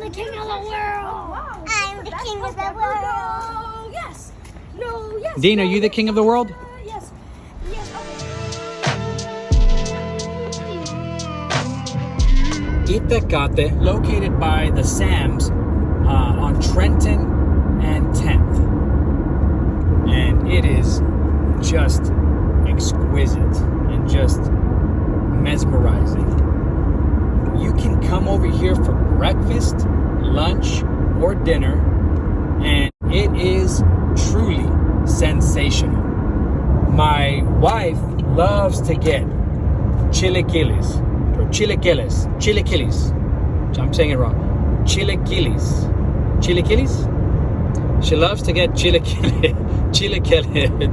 the king of the world. Wow. I'm the king of the world. Yes. No, yes. Dean, are no, you the king of the world? Yes. Yes. Itacate, located by the Sams on Trenton and 10th. And it is just exquisite and just mesmerizing. You can come over here for breakfast, lunch, or dinner, and it is truly sensational. My wife loves to get chilaquiles. Or chilaquiles. I'm saying it wrong. Chilaquiles. She loves to get chilaquiles.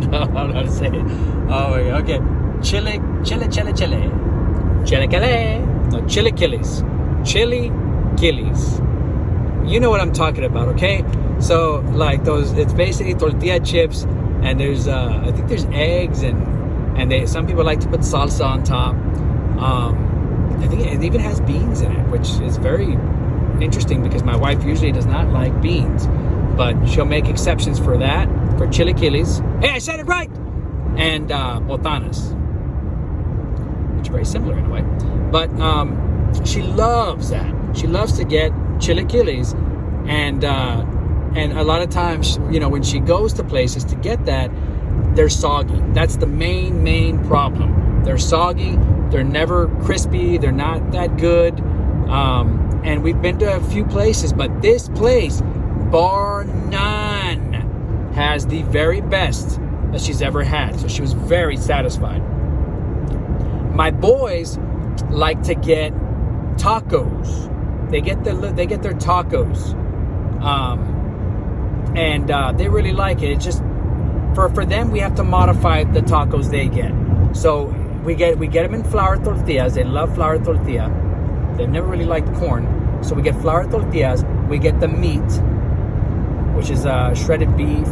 No, I don't know how to say it. Oh my God. Okay. Chilaquiles. No, chilaquiles. You know what I'm talking about, okay? So like those, it's basically tortilla chips, and there's I think there's eggs, and some people like to put salsa on top. I think it even has beans in it, which is very interesting because my wife usually does not like beans, but she'll make exceptions for that, for chilaquiles. Hey, I said it right! And botanas, which are very similar in a way. But she loves that. She loves to get chilaquiles, and a lot of times, you know, when she goes to places to get that, they're soggy. That's the main problem. They're soggy. They're never crispy. They're not that good. And we've been to a few places, but this place, bar none, has the very best that she's ever had. So she was very satisfied. My boys like to get tacos. They get their tacos, and they really like it. It's just for them, we have to modify the tacos they get. So we get them in flour tortillas. They love flour tortilla. They've never really liked corn, so we get flour tortillas. We get the meat, which is shredded beef.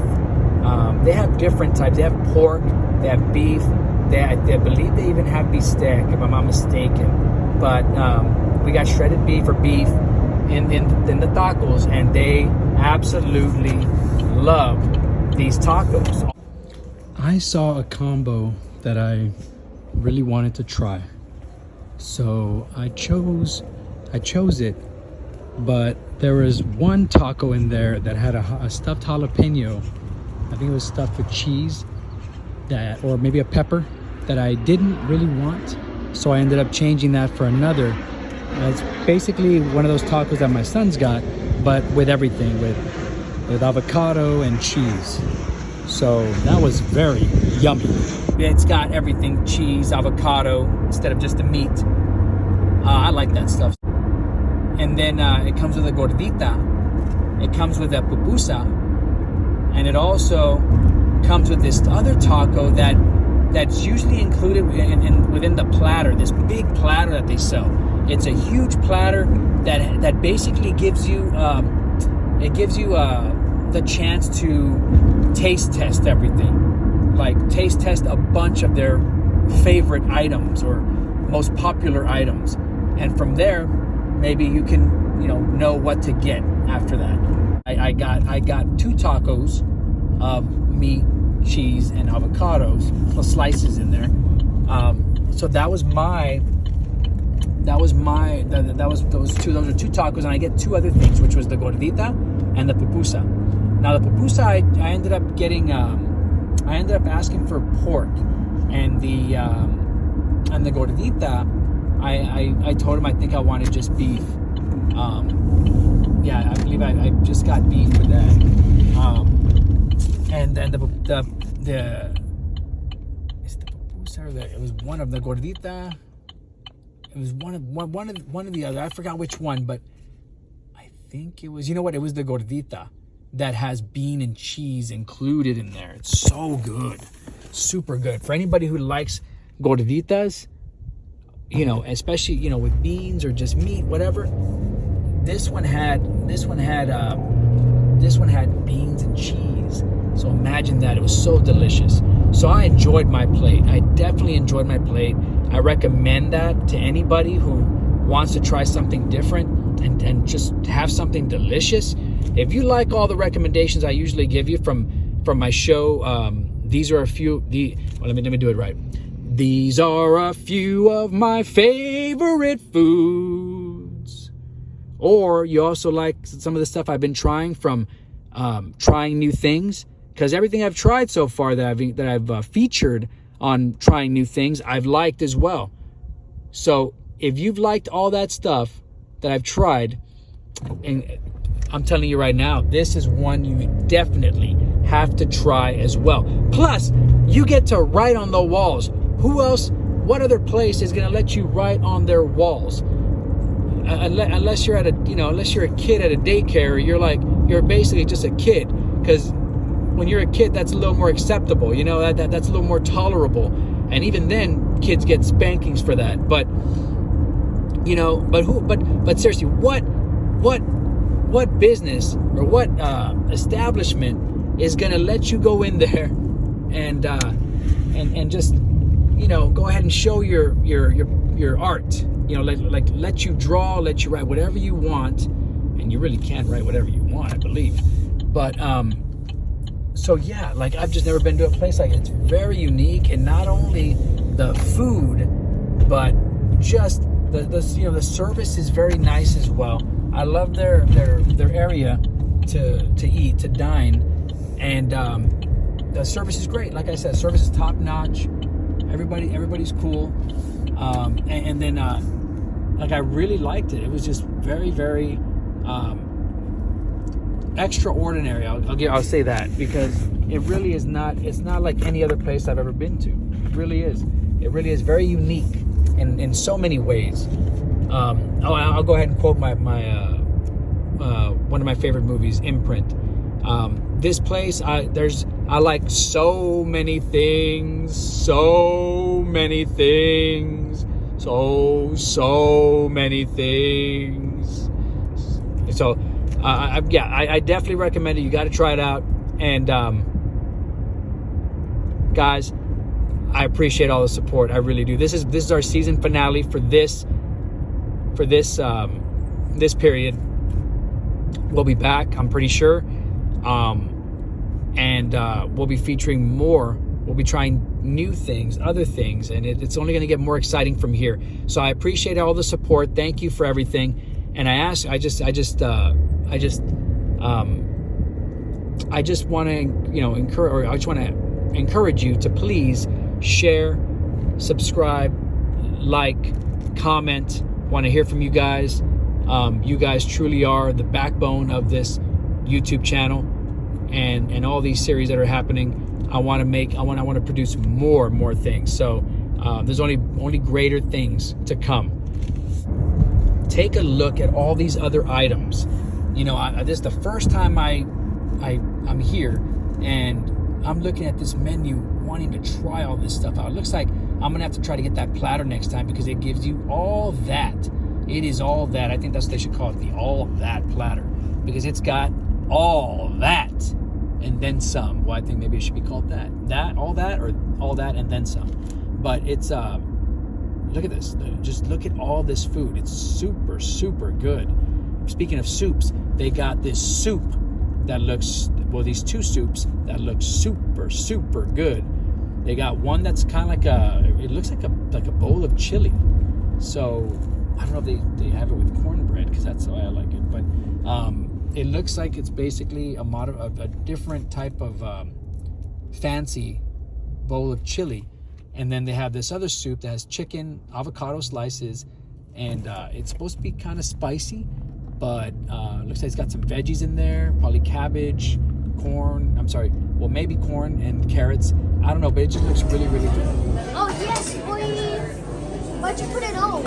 They have different types. They have pork. They have beef. I believe they even have beefsteak, if I'm not mistaken. But we got shredded beef or beef in the tacos, and they absolutely love these tacos. I saw a combo that I really wanted to try, so I chose it. But there was one taco in there that had a stuffed jalapeno. I think it was stuffed with cheese, or maybe a pepper, that I didn't really want. So I ended up changing that for another. It's basically one of those tacos that my son's got, but with everything, with avocado and cheese. So that was very yummy. It's got everything, cheese, avocado, instead of just the meat. I like that stuff. And then it comes with a gordita. It comes with a pupusa. And it also comes with this other taco that's usually included within the platter, this big platter that they sell. It's a huge platter that basically gives you the chance to taste test everything, like taste test a bunch of their favorite items or most popular items, and from there maybe you can know what to get after that. I got 2 tacos of meat, cheese, and avocados, plus slices in there. So those are 2 tacos, and I get 2 other things, which was the gordita and the pupusa. Now the pupusa, I ended up getting, I ended up asking for pork, and the gordita, I told him I think I wanted just beef. Yeah, I believe I just got beef with that. And then the pupusa, it was one of the gordita. It was one of the other. I forgot which one, but I think it was. You know what? It was the gordita that has bean and cheese included in there. It's so good, super good. For anybody who likes gorditas, especially with beans or just meat, whatever. This one had beans and cheese. So imagine that. It was so delicious. So I enjoyed my plate. I definitely enjoyed my plate. I recommend that to anybody who wants to try something different. and just have something delicious. If you like all the recommendations I usually give you from my show, these are a few. Let me do it right. These are a few of my favorite foods. Or you also like some of the stuff I've been trying from trying new things, because everything I've tried so far that I've featured on trying new things, I've liked as well. So if you've liked all that stuff that I've tried, and I'm telling you right now, this is one you definitely have to try as well. Plus, you get to write on the walls. Who else, what other place is going to let you write on their walls? Unless you're unless you're a kid at a daycare, you're basically just a kid. Because when you're a kid, that's a little more acceptable. That's a little more tolerable. And even then, kids get spankings for that. But seriously, what business or what establishment is going to let you go in there and just go ahead and show your art? Let you draw, let you write whatever you want, and you really can write whatever you want, I believe. But so yeah, I've just never been to a place like it. It's very unique, and not only the food, but just the service is very nice as well. I love their area to eat, to dine, and the service is great. Like I said, service is top notch. Everybody's cool, and then I really liked it. It was just very, very extraordinary. I'll say that, because it really is not. It's not like any other place I've ever been to. It really is. It really is very unique in so many ways. I'll go ahead and quote my one of my favorite movies, Imprint. This place, I like so many things, so many things. So, I definitely recommend it. You got to try it out. And guys, I appreciate all the support. I really do. This is our season finale for this period. We'll be back, I'm pretty sure. And we'll be featuring more. We'll be trying new things, other things, and it's only going to get more exciting from here. So I appreciate all the support. Thank you for everything. And I just want to encourage you to please share, subscribe, like, comment. Want to hear from you guys. You guys truly are the backbone of this YouTube channel and all these series that are happening. I want to produce more things. So there's only greater things to come. Take a look at all these other items. This is the first time I'm here, and I'm looking at this menu, wanting to try all this stuff out. It looks like I'm gonna have to try to get that platter next time, because it gives you all that. It is all that. I think that's what they should call it, the all that platter, because it's got all that and then some. Well, I think maybe it should be called all that, or all that and then some. But it's look at this. Just look at all this food. It's super good. Speaking of soups, they got this soup that looks, these two soups that look super good. They got one that's kind of it looks like a bowl of chili. So I don't know if they have it with cornbread, because that's the way I like it. But it looks like it's basically a different type of fancy bowl of chili. And then they have this other soup that has chicken, avocado slices, and it's supposed to be kind of spicy, but looks like it's got some veggies in there, probably cabbage, corn. Maybe corn and carrots. I don't know, but it just looks really good. Oh, yes, please. Why'd you put it on?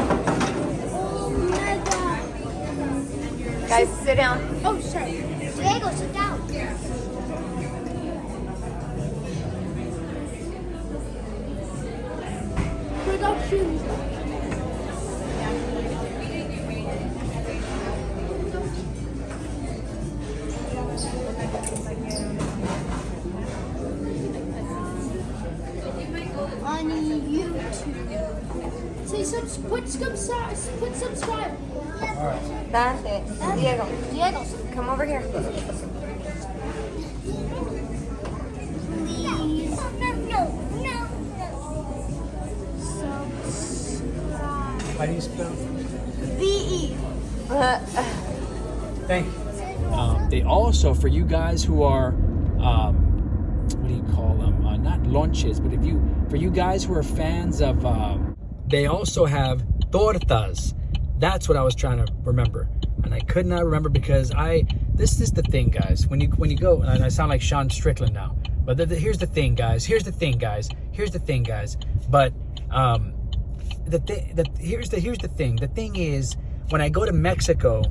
Oh, my God. Guys, sit down. Oh, sorry. Diego, sit down. Production. On YouTube. Say put subscribe. Dante. Diego. Diego. Come over here. Please. No. Subscribe. How do you spell? VE. Thank you. They also, for you guys who are, what do you call them? Not lunches, but for you guys who are fans of, they also have tortas. That's what I was trying to remember, and I could not remember because this is the thing, guys. When you go, and I sound like Sean Strickland now, but here's the thing, guys. Here's the thing, guys. But here's the thing. The thing is, when I go to Mexico,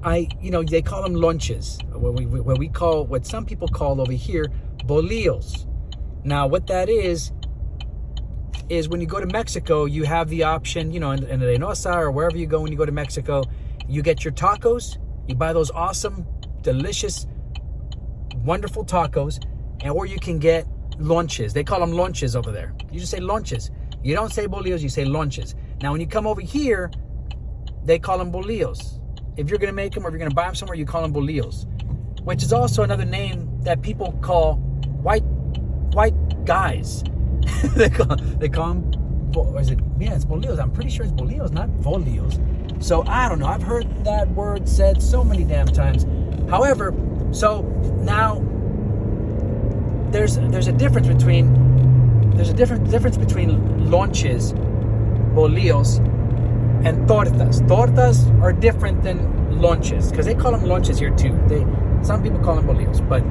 they call them lunches, what some people call over here bolillos. Now, what that is when you go to Mexico, you have the option, in Reynosa or wherever you go when you go to Mexico, you get your tacos, you buy those awesome, delicious, wonderful tacos, or you can get lunches. They call them lunches over there. You just say lunches. You don't say bolillos, you say lunches. Now, when you come over here, they call them bolillos. If you're going to make them or if you're going to buy them somewhere, you call them bolillos, which is also another name that people call white guys. they call them, it's bolillos. I'm pretty sure it's bolillos, not bolillos. So I don't know. I've heard that word said so many damn times. However, so now there's a difference between lunches, bolillos, and tortas. Tortas are different than lunches because they call them lunches here too. Some people call them bolillos, but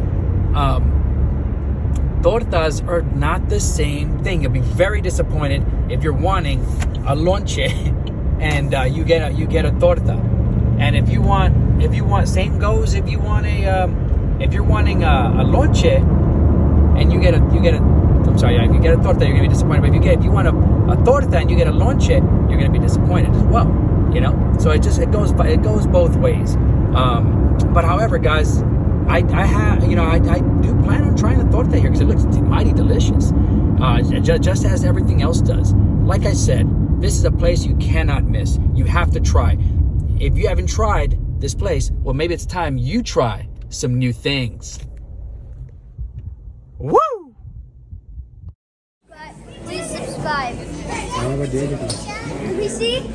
tortas are not the same thing. You'll be very disappointed if you're wanting a lonche and you get a torta. And if you want, same goes if you want if you're wanting a lonche and you get a torta, you're gonna be disappointed. But if you want a torta and you get a lonche, you're gonna be disappointed as well. So it goes both ways. But however, guys, I do plan on trying the torta here because it looks mighty delicious, just as everything else does. Like I said, this is a place you cannot miss. You have to try. If you haven't tried this place, well, maybe it's time you try some new things. Woo! Please subscribe. I never did it. Let me see.